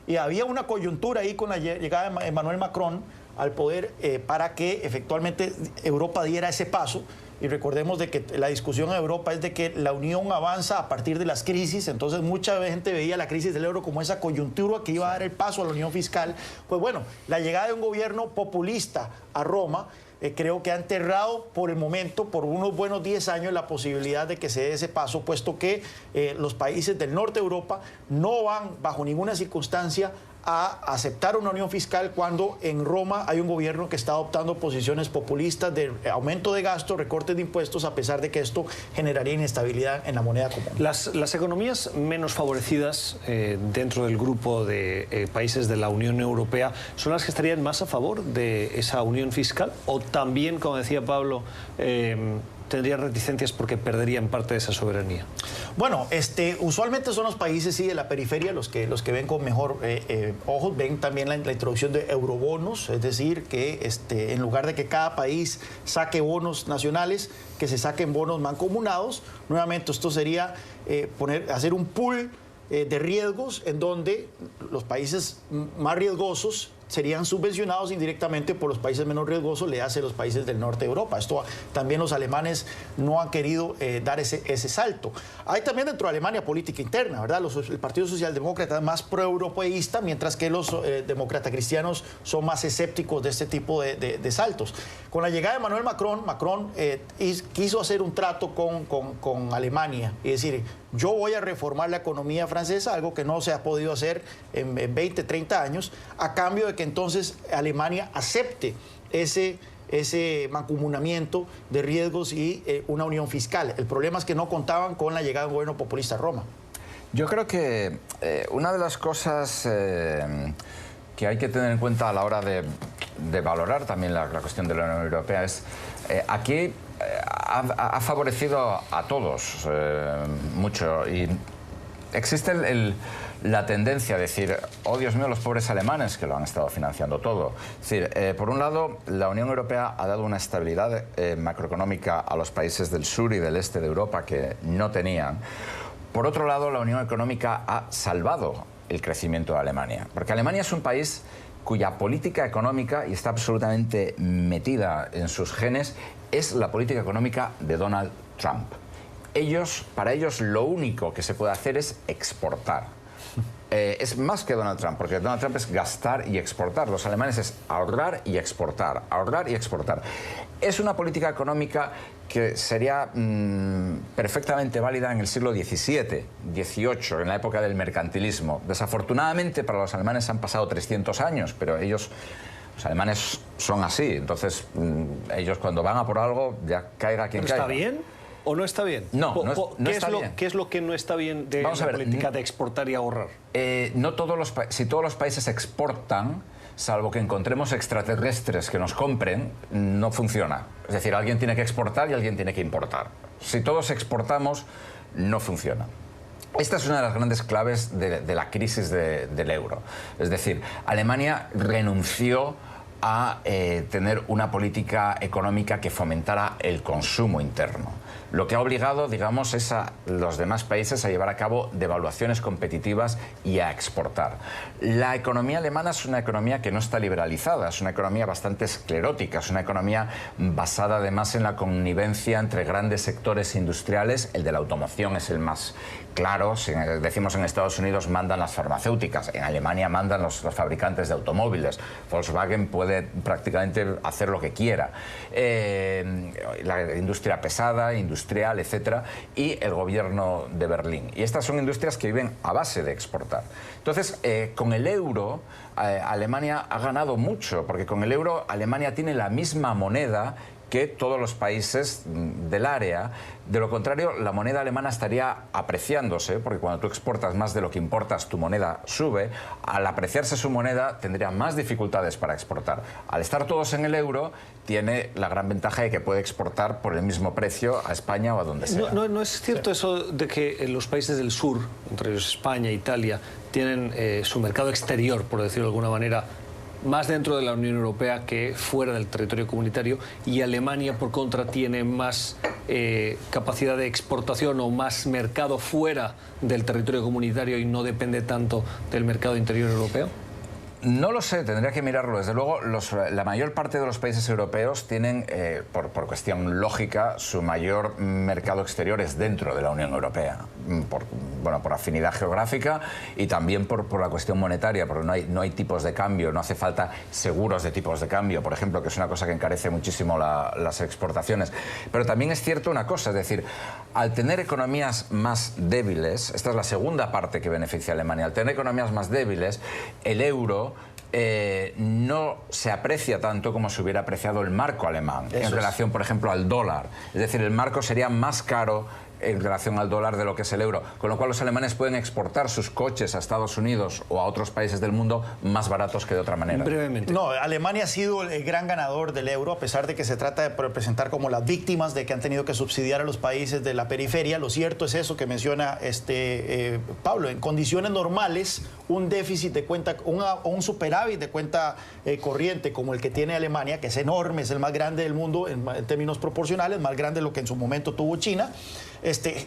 S5: y había una coyuntura ahí con la llegada de Emmanuel Macron al poder para que efectivamente Europa diera ese paso. Y recordemos de que la discusión en Europa es de que la unión avanza a partir de las crisis. Entonces mucha gente veía la crisis del euro como esa coyuntura que iba a dar el paso a la unión fiscal. Pues bueno, la llegada de un gobierno populista a Roma creo que ha enterrado por el momento, por unos buenos 10 años, la posibilidad de que se dé ese paso, puesto que los países del norte de Europa no van bajo ninguna circunstancia a aceptar una unión fiscal cuando en Roma hay un gobierno que está adoptando posiciones populistas de aumento de gastos, recortes de impuestos, a pesar de que esto generaría inestabilidad en la moneda común.
S3: Las economías menos favorecidas dentro del grupo de países de la Unión Europea son las que estarían más a favor de esa unión fiscal, o también, como decía Pablo, tendrían reticencias porque perderían parte de esa soberanía.
S5: Bueno, usualmente son los países de la periferia los que ven con mejor ojos. Ven también la introducción de eurobonos, es decir, que en lugar de que cada país saque bonos nacionales, que se saquen bonos mancomunados. Nuevamente, esto sería hacer un pool de riesgos en donde los países más riesgosos serían subvencionados indirectamente por los países menos riesgosos, le hace los países del norte de Europa. Esto también los alemanes no han querido dar ese salto. Hay también dentro de Alemania política interna, ¿verdad? El Partido Socialdemócrata es más pro-europeísta, mientras que los demócratas cristianos son más escépticos de este tipo de saltos. Con la llegada de Emmanuel Macron, quiso hacer un trato con Alemania y decir, yo voy a reformar la economía francesa, algo que no se ha podido hacer en 20, 30 años, a cambio de que entonces Alemania acepte ese mancomunamiento de riesgos y una unión fiscal. El problema es que no contaban con la llegada de un gobierno populista a Roma.
S4: Yo creo que una de las cosas que hay que tener en cuenta a la hora de valorar también la cuestión de la Unión Europea es aquí ha favorecido a todos mucho y existe la tendencia a decir, oh Dios mío, los pobres alemanes que lo han estado financiando todo. Es decir, por un lado, la Unión Europea ha dado una estabilidad macroeconómica a los países del sur y del este de Europa que no tenían. Por otro lado, la Unión Económica ha salvado el crecimiento de Alemania, porque Alemania es un país cuya política económica, y está absolutamente metida en sus genes, es la política económica de Donald Trump. Para ellos lo único que se puede hacer es exportar. Es más que Donald Trump, porque Donald Trump es gastar y exportar. Los alemanes es ahorrar y exportar, ahorrar y exportar. Es una política económica que sería perfectamente válida en el siglo XVII, XVIII, en la época del mercantilismo. Desafortunadamente para los alemanes han pasado 300 años, pero los alemanes son así. Entonces ellos cuando van a por algo, ya caiga quien caiga.
S3: ¿Está bien? ¿O no está bien?
S4: No está bien.
S3: ¿Qué es lo que no está bien de la política de exportar y ahorrar?
S4: Si todos los países exportan, salvo que encontremos extraterrestres que nos compren, no funciona. Es decir, alguien tiene que exportar y alguien tiene que importar. Si todos exportamos, no funciona. Esta es una de las grandes claves de la crisis del euro. Es decir, Alemania renunció a tener una política económica que fomentara el consumo interno. Lo que ha obligado, digamos, es a los demás países a llevar a cabo devaluaciones competitivas y a exportar. La economía alemana es una economía que no está liberalizada, es una economía bastante esclerótica, es una economía basada además en la connivencia entre grandes sectores industriales. El de la automoción es el más claro. Si decimos en Estados Unidos mandan las farmacéuticas, en Alemania mandan los fabricantes de automóviles. Volkswagen puede prácticamente hacer lo que quiera. La industria pesada, industrial, etcétera, y el gobierno de Berlín. Y estas son industrias que viven a base de exportar. Entonces, con el euro, Alemania ha ganado mucho, porque con el euro Alemania tiene la misma moneda que todos los países del área. De lo contrario, la moneda alemana estaría apreciándose, porque cuando tú exportas más de lo que importas, tu moneda sube. Al apreciarse su moneda, tendría más dificultades para exportar. Al estar todos en el euro, tiene la gran ventaja de que puede exportar por el mismo precio a España o a donde sea.
S3: ¿No es cierto eso de que los países del sur, entre ellos España e Italia, tienen su mercado exterior, por decirlo de alguna manera, más dentro de la Unión Europea que fuera del territorio comunitario, y Alemania, por contra, tiene más capacidad de exportación o más mercado fuera del territorio comunitario y no depende tanto del mercado interior europeo?
S4: No lo sé, tendría que mirarlo. Desde luego, la mayor parte de los países europeos tienen, por cuestión lógica, su mayor mercado exterior es dentro de la Unión Europea. Por afinidad geográfica y también por la cuestión monetaria, porque no hay tipos de cambio, no hace falta seguros de tipos de cambio, por ejemplo, que es una cosa que encarece muchísimo las exportaciones. Pero también es cierto una cosa, es decir, al tener economías más débiles, esta es la segunda parte que beneficia a Alemania, al tener economías más débiles, el euro no se aprecia tanto como se hubiera apreciado el marco alemán en relación, por ejemplo, al dólar. Es decir, el marco sería más caro en relación al dólar de lo que es el euro, con lo cual los alemanes pueden exportar sus coches a Estados Unidos o a otros países del mundo más baratos que de otra manera.
S3: Brevemente.
S5: No, Alemania ha sido el gran ganador del euro, a pesar de que se trata de presentar como las víctimas de que han tenido que subsidiar a los países de la periferia. Lo cierto es eso que menciona Pablo. En condiciones normales, un déficit de cuenta, un superávit de cuenta corriente como el que tiene Alemania, que es enorme, es el más grande del mundo en términos proporcionales, más grande de lo que en su momento tuvo China,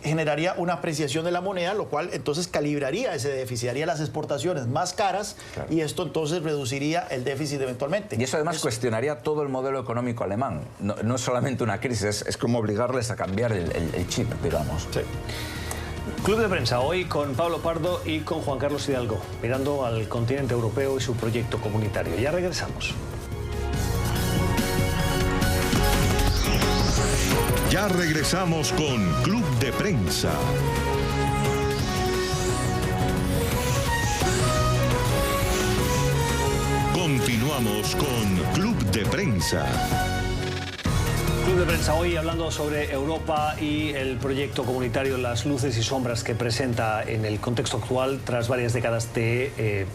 S5: generaría una apreciación de la moneda, lo cual entonces calibraría ese déficit, haría las exportaciones más caras, claro, y esto entonces reduciría el déficit eventualmente.
S4: Y eso además cuestionaría todo el modelo económico alemán. No es solamente una crisis, es como obligarles a cambiar el chip, digamos.
S5: Sí.
S3: Club de Prensa, hoy con Pablo Pardo y con Juan Carlos Hidalgo, mirando al continente europeo y su proyecto comunitario. Ya regresamos.
S1: Ya regresamos con Club de Prensa. Continuamos con Club de Prensa.
S3: Club de Prensa, hoy hablando sobre Europa y el proyecto comunitario, las luces y sombras que presenta en el contexto actual tras varias décadas de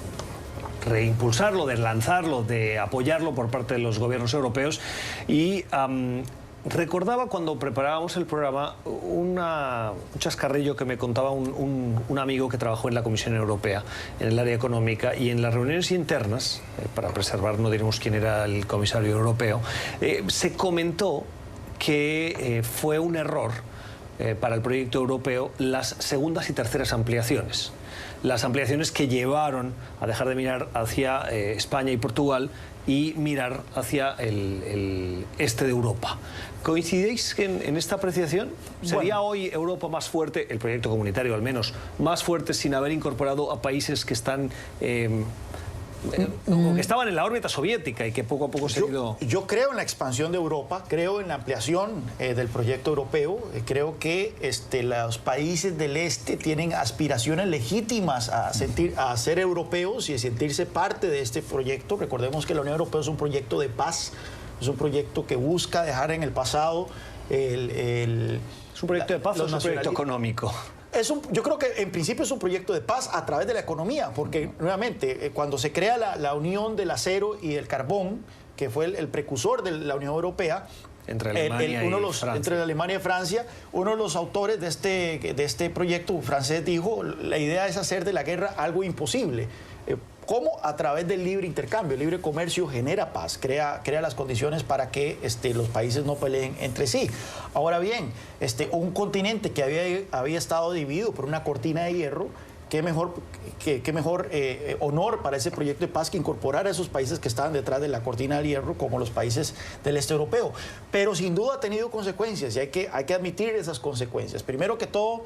S3: reimpulsarlo, de lanzarlo, de apoyarlo por parte de los gobiernos europeos. Y recordaba cuando preparábamos el programa un chascarrillo que me contaba un amigo que trabajó en la Comisión Europea en el área económica, y en las reuniones internas, para preservar, no diremos quién era el comisario europeo, se comentó que fue un error para el proyecto europeo las segundas y terceras ampliaciones. Las ampliaciones que llevaron a dejar de mirar hacia España y Portugal y mirar hacia el este de Europa. ¿Coincidéis en esta apreciación? ¿Sería hoy Europa más fuerte, el proyecto comunitario al menos, más fuerte sin haber incorporado a países que están... que estaban en la órbita soviética y que poco a poco se ha ido...
S5: Yo creo en la expansión de Europa, creo en la ampliación del proyecto europeo, creo que los países del este tienen aspiraciones legítimas a ser europeos y a sentirse parte de este proyecto. Recordemos que la Unión Europea es un proyecto de paz, es un proyecto que busca dejar en el pasado
S3: ¿Es un proyecto de paz o es un proyecto económico?
S5: Yo creo que en principio es un proyecto de paz a través de la economía, porque nuevamente cuando se crea la unión del acero y el carbón, que fue el precursor de la Unión Europea,
S3: entre Alemania
S5: y Francia, uno de los autores de este proyecto francés dijo: la idea es hacer de la guerra algo imposible. ¿Cómo? A través del libre intercambio. El libre comercio genera paz, crea las condiciones para que los países no peleen entre sí. Ahora bien, un continente que había estado dividido por una cortina de hierro, qué mejor honor para ese proyecto de paz que incorporar a esos países que estaban detrás de la cortina de hierro, como los países del este europeo. Pero sin duda ha tenido consecuencias y hay que admitir esas consecuencias. Primero que todo,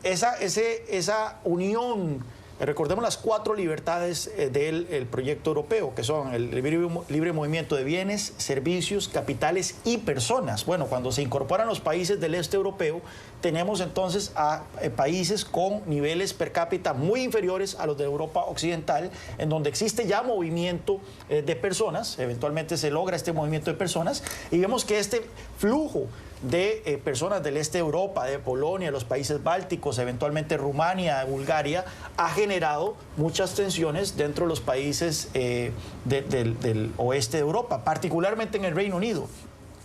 S5: esa unión. Recordemos las 4 libertades del proyecto europeo, que son el libre movimiento de bienes, servicios, capitales y personas. Bueno, cuando se incorporan los países del este europeo, tenemos entonces a países con niveles per cápita muy inferiores a los de Europa Occidental, en donde existe ya movimiento de personas, eventualmente se logra este movimiento de personas, y vemos que este flujo de personas del este de Europa, de Polonia, los países bálticos, eventualmente Rumania, Bulgaria, ha generado muchas tensiones dentro de los países del oeste de Europa, particularmente en el Reino Unido.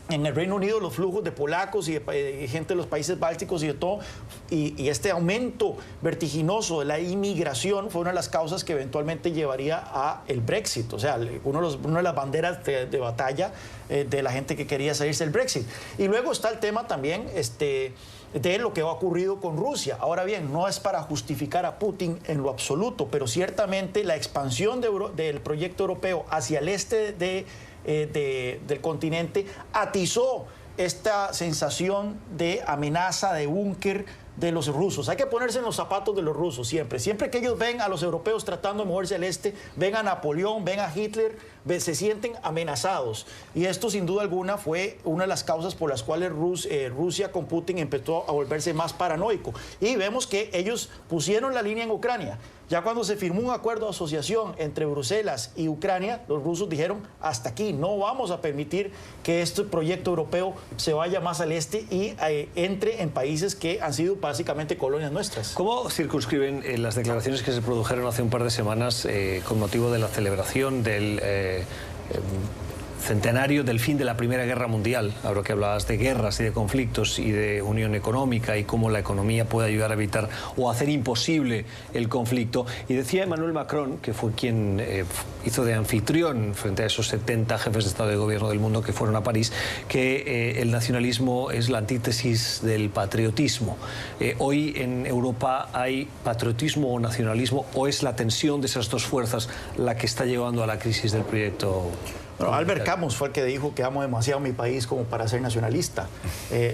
S5: En el Reino Unido los flujos de polacos y de gente de los países bálticos y de todo, y este aumento vertiginoso de la inmigración fue una de las causas que eventualmente llevaría a el Brexit. O sea, una de las banderas de batalla de la gente que quería salirse del Brexit. Y luego está el tema también de lo que ha ocurrido con Rusia. Ahora bien, no es para justificar a Putin en lo absoluto, pero ciertamente la expansión del proyecto europeo hacia el este del continente atizó esta sensación de amenaza, de búnker de los rusos. Hay que ponerse en los zapatos de los rusos siempre. Siempre que ellos ven a los europeos tratando de moverse al este, ven a Napoleón, ven a Hitler, se sienten amenazados. Y esto sin duda alguna fue una de las causas por las cuales Rusia con Putin empezó a volverse más paranoico. Y vemos que ellos pusieron la línea en Ucrania. Ya cuando se firmó un acuerdo de asociación entre Bruselas y Ucrania, los rusos dijeron: hasta aquí, no vamos a permitir que este proyecto europeo se vaya más al este y entre en países que han sido básicamente colonias nuestras.
S3: ¿Cómo circunscriben las declaraciones que se produjeron hace un par de semanas con motivo de la celebración del centenario del fin de la Primera Guerra Mundial, ahora que hablabas de guerras y de conflictos y de unión económica y cómo la economía puede ayudar a evitar o hacer imposible el conflicto. Y decía Emmanuel Macron, que fue quien hizo de anfitrión frente a esos 70 jefes de Estado y de Gobierno del mundo que fueron a París, que el nacionalismo es la antítesis del patriotismo. Hoy en Europa hay patriotismo o nacionalismo, o es la tensión de esas dos fuerzas la que está llevando a la crisis del proyecto.
S5: Bueno, Albert Camus fue el que dijo que amo demasiado mi país como para ser nacionalista.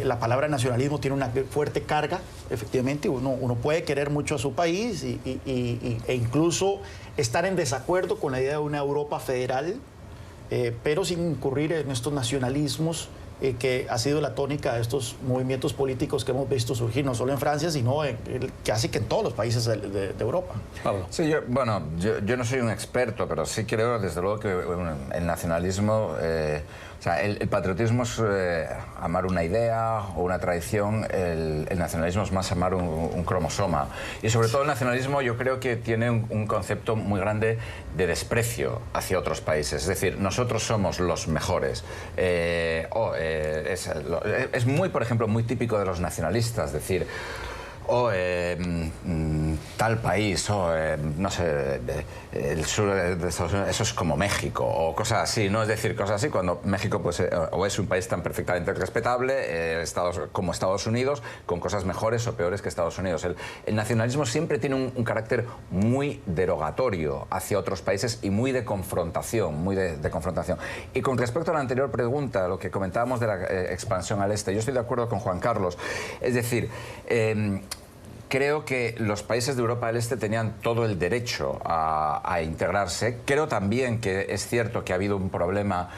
S5: La palabra nacionalismo tiene una fuerte carga, efectivamente. Uno puede querer mucho a su país e incluso estar en desacuerdo con la idea de una Europa federal, pero sin incurrir en estos nacionalismos que ha sido la tónica de estos movimientos políticos que hemos visto surgir no solo en Francia, sino casi que en todos los países de Europa.
S4: Pablo. Sí, yo no soy un experto, pero sí creo desde luego que el nacionalismo, o sea, el patriotismo es amar una idea o una tradición, el nacionalismo es más amar un cromosoma. Y sobre todo el nacionalismo yo creo que tiene un concepto muy grande de desprecio hacia otros países. Es decir, nosotros somos los mejores. Es muy, por ejemplo, muy típico de los nacionalistas, decir, tal país, no sé, el sur de Estados Unidos, eso es como México, o cosas así, ¿no? Es decir, cosas así, cuando México pues, o es un país tan perfectamente respetable como Estados Unidos, con cosas mejores o peores que Estados Unidos. El nacionalismo siempre tiene un carácter muy derogatorio hacia otros países y muy de confrontación, confrontación. Y con respecto a la anterior pregunta, lo que comentábamos de la expansión al este, yo estoy de acuerdo con Juan Carlos, es decir, creo que los países de Europa del Este tenían todo el derecho a integrarse. Creo también que es cierto que ha habido un problema,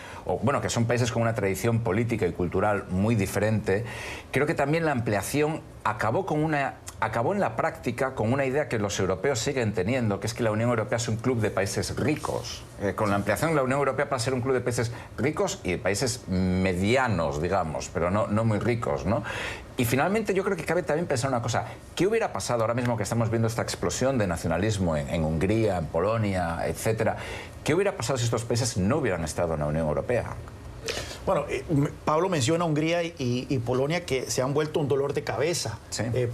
S4: que son países con una tradición política y cultural muy diferente. Creo que también la ampliación acabó en la práctica con una idea que los europeos siguen teniendo, que es que la Unión Europea es un club de países ricos. Con la ampliación la Unión Europea pasa a ser un club de países ricos y de países medianos, digamos, pero no muy ricos, ¿no? Y finalmente yo creo que cabe también pensar una cosa. ¿Qué hubiera pasado ahora mismo que estamos viendo esta explosión de nacionalismo en Hungría, en Polonia, etcétera? ¿Qué hubiera pasado si estos países no hubieran estado en la Unión Europea?
S5: Bueno, Pablo menciona Hungría y Polonia, que se han vuelto un dolor de cabeza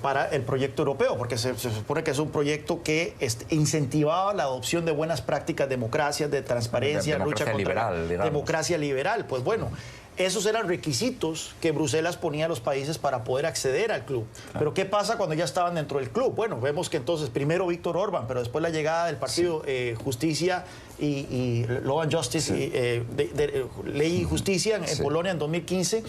S5: para el proyecto europeo, porque se supone que es un proyecto que incentivaba la adopción de buenas prácticas, democracia, de transparencia, lucha contra la democracia liberal. Pues bueno, esos eran requisitos que Bruselas ponía a los países para poder acceder al club. Pero ¿qué pasa cuando ya estaban dentro del club? Bueno, vemos que entonces primero Víctor Orbán, pero después la llegada del partido Justicia y Law and Justice, Ley y Justicia en Polonia en 2015,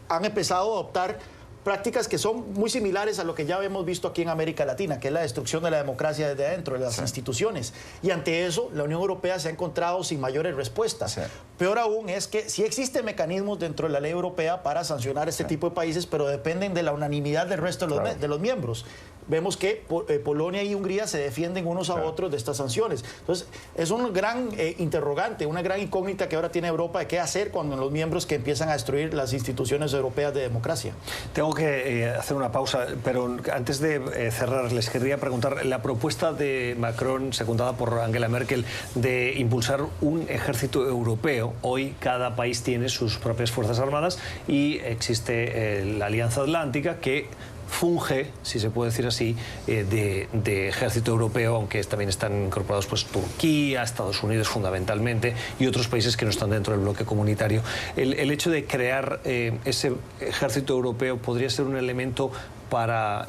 S5: han empezado a adoptar prácticas que son muy similares a lo que ya hemos visto aquí en América Latina, que es la destrucción de la democracia desde adentro, de las instituciones. Y ante eso, la Unión Europea se ha encontrado sin mayores respuestas. Peor aún es que sí existen mecanismos dentro de la ley europea para sancionar este tipo de países, pero dependen de la unanimidad del resto de los miembros. Vemos que Polonia y Hungría se defienden unos a otros de estas sanciones. Entonces, es un gran interrogante, una gran incógnita que ahora tiene Europa de qué hacer cuando los miembros que empiezan a destruir las instituciones europeas de democracia.
S3: Tengo que hacer una pausa, pero antes de cerrar, les querría preguntar, la propuesta de Macron, secundada por Angela Merkel, de impulsar un ejército europeo. Hoy cada país tiene sus propias fuerzas armadas y existe la Alianza Atlántica, que funge, si se puede decir así, de ejército europeo, aunque también están incorporados pues Turquía, Estados Unidos fundamentalmente y otros países que no están dentro del bloque comunitario. El hecho de crear ese ejército europeo podría ser un elemento para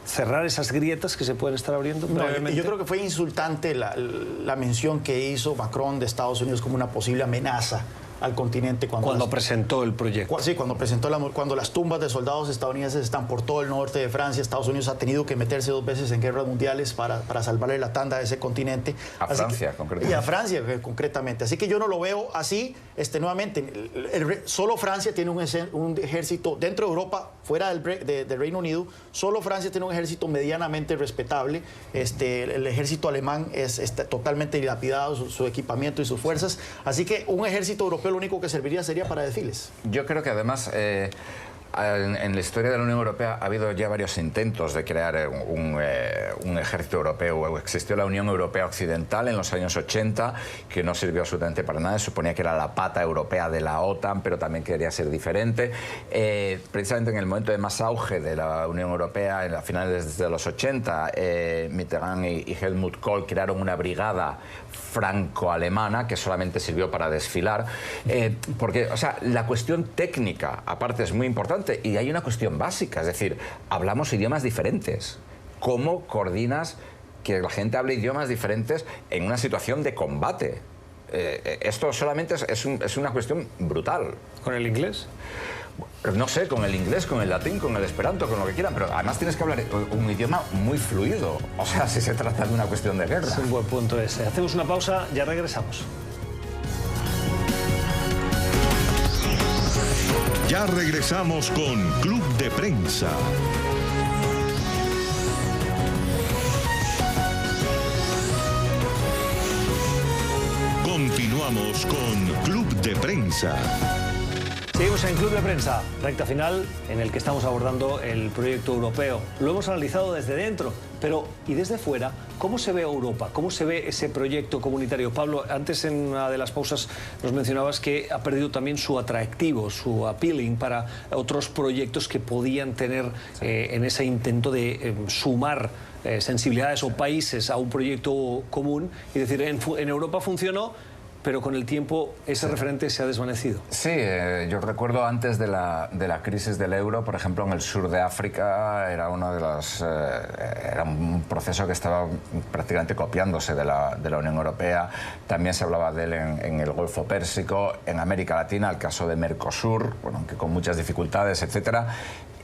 S3: cerrar esas grietas que se pueden estar abriendo.
S5: No, yo creo que fue insultante la mención que hizo Macron de Estados Unidos como una posible amenaza al continente
S3: cuando presentó el proyecto.
S5: Sí, cuando las tumbas de soldados estadounidenses están por todo el norte de Francia. Estados Unidos ha tenido que meterse 2 veces en guerras mundiales para salvarle la tanda a ese continente.
S4: A Francia, concretamente.
S5: Y a Francia, concretamente. Así que yo no lo veo así. Nuevamente, solo Francia tiene un ejército dentro de Europa, fuera del Reino Unido. Solo Francia tiene un ejército medianamente respetable. El ejército alemán está totalmente dilapidado, su equipamiento y sus fuerzas. Así que un ejército europeo lo único que serviría sería para desfiles.
S4: Yo creo que además En la historia de la Unión Europea ha habido ya varios intentos de crear un ejército europeo. Existió la Unión Europea Occidental en los años 80, que no sirvió absolutamente para nada. Se suponía que era la pata europea de la OTAN, pero también quería ser diferente. Precisamente en el momento de más auge de la Unión Europea, en las finales de los 80, Mitterrand y Helmut Kohl crearon una brigada franco-alemana que solamente sirvió para desfilar, porque, o sea, la cuestión técnica, aparte, es muy importante, y hay una cuestión básica, es decir, hablamos idiomas diferentes. ¿Cómo coordinas que la gente hable idiomas diferentes en una situación de combate? Esto solamente es una cuestión brutal.
S3: ¿Con el inglés?
S4: No sé, con el inglés, con el latín, con el esperanto, con lo que quieran, pero además tienes que hablar un idioma muy fluido. O sea, si se trata de una cuestión de guerra.
S3: Es un buen punto ese. Hacemos una pausa, ya regresamos.
S1: Ya regresamos con Club de Prensa. Continuamos con Club de Prensa.
S3: Seguimos en Club de Prensa, recta final en el que estamos abordando el proyecto europeo. Lo hemos analizado desde dentro, pero ¿y desde fuera? ¿Cómo se ve Europa? ¿Cómo se ve ese proyecto comunitario? Pablo, antes en una de las pausas nos mencionabas que ha perdido también su atractivo, su appealing para otros proyectos que podían tener en ese intento de sumar sensibilidades o países a un proyecto común y decir, en Europa funcionó, pero con el tiempo ese referente se ha desvanecido.
S4: Sí, yo recuerdo antes de la crisis del euro, por ejemplo, en el sur de África era uno de los era un proceso que estaba prácticamente copiándose de la Unión Europea. También se hablaba de él en el Golfo Pérsico, en América Latina, el caso de Mercosur, bueno, aunque con muchas dificultades, etcétera.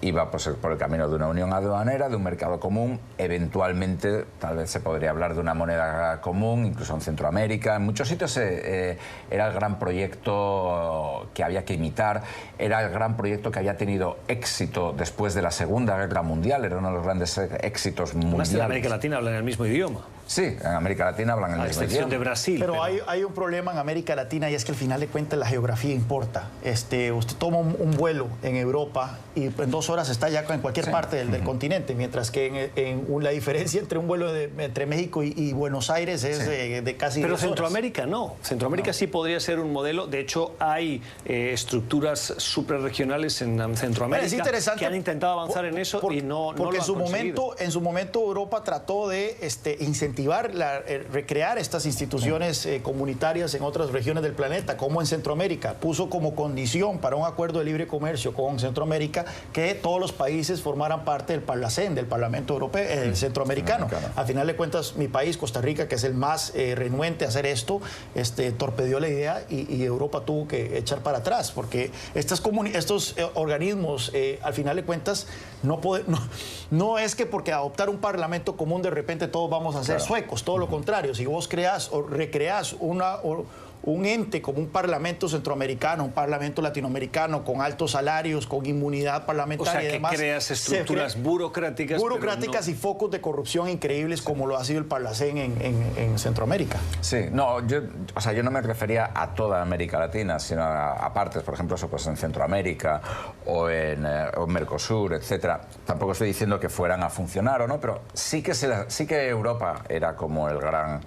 S4: Iba pues, por el camino de una unión aduanera, de un mercado común. Eventualmente, tal vez se podría hablar de una moneda común, incluso en Centroamérica. En muchos sitios era el gran proyecto que había que imitar, era el gran proyecto que había tenido éxito después de la Segunda Guerra Mundial, era uno de los grandes éxitos mundiales.
S3: En América Latina hablan el mismo idioma.
S4: Sí, en América Latina hablan el mismo idioma.
S3: A excepción de Brasil.
S5: Pero hay un problema en América Latina y es que al final de cuentas la geografía importa. Usted toma un vuelo en Europa y en 2 horas está ya en cualquier parte del continente, mientras que la diferencia entre un vuelo entre México y Buenos Aires es de casi 2
S3: Pero
S5: horas.
S3: Centroamérica no. Centroamérica sí podría ser un modelo. De hecho, hay estructuras suprarregionales en Centroamérica que han intentado avanzar en eso y no lo han conseguido.
S5: En su momento Europa trató de incentivar, recrear estas instituciones comunitarias en otras regiones del planeta, como en Centroamérica. Puso como condición para un acuerdo de libre comercio con Centroamérica que todos los países formaran parte del Parlacén, del Parlamento Europeo, centroamericano. Al final de cuentas, mi país, Costa Rica, que es el más renuente a hacer esto, torpedeó la idea y Europa tuvo que echar para atrás, porque estos organismos, al final de cuentas, no es que porque adoptar un parlamento común de repente todos vamos a ser suecos, todo lo contrario. Si vos creás o recreás un ente como un parlamento centroamericano, un parlamento latinoamericano con altos salarios, con inmunidad parlamentaria,
S3: o sea, que
S5: demás,
S3: creas estructuras burocráticas
S5: y focos de corrupción increíbles como lo ha sido el Parlacén en Centroamérica.
S4: Sí, no, yo no me refería a toda América Latina, sino a partes, por ejemplo, eso pues en Centroamérica o en Mercosur, etcétera. Tampoco estoy diciendo que fueran a funcionar o no, pero sí que Europa era como el gran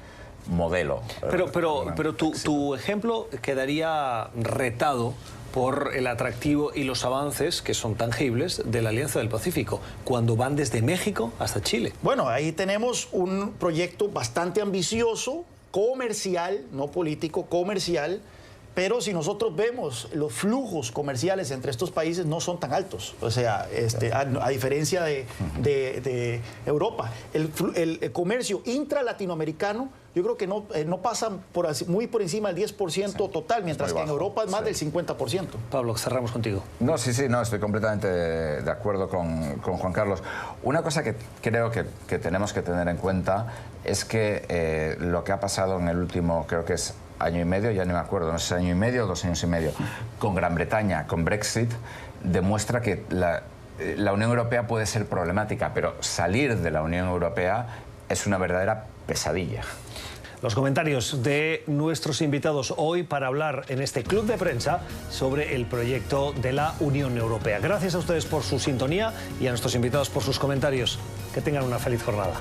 S4: modelo.
S3: Pero tu ejemplo quedaría retado por el atractivo y los avances que son tangibles de la Alianza del Pacífico, cuando van desde México hasta Chile.
S5: Bueno, ahí tenemos un proyecto bastante ambicioso, comercial, no político, comercial, pero si nosotros vemos los flujos comerciales entre estos países no son tan altos. O sea, a diferencia de Europa, el comercio intralatinoamericano yo creo que no pasa muy por encima del 10% total, mientras que en Europa es más del 50%.
S3: Pablo, cerramos contigo.
S4: No, estoy completamente de acuerdo con Juan Carlos. Una cosa que creo que tenemos que tener en cuenta es que lo que ha pasado en el último, creo que es año y medio, ya no me acuerdo, no sé si año y medio o 2 años y medio, con Gran Bretaña, con Brexit, demuestra que la Unión Europea puede ser problemática, pero salir de la Unión Europea es una verdadera pesadilla.
S3: los comentarios de nuestros invitados hoy para hablar en este Club de Prensa sobre el proyecto de la Unión Europea. Gracias a ustedes por su sintonía y a nuestros invitados por sus comentarios. Que tengan una feliz jornada.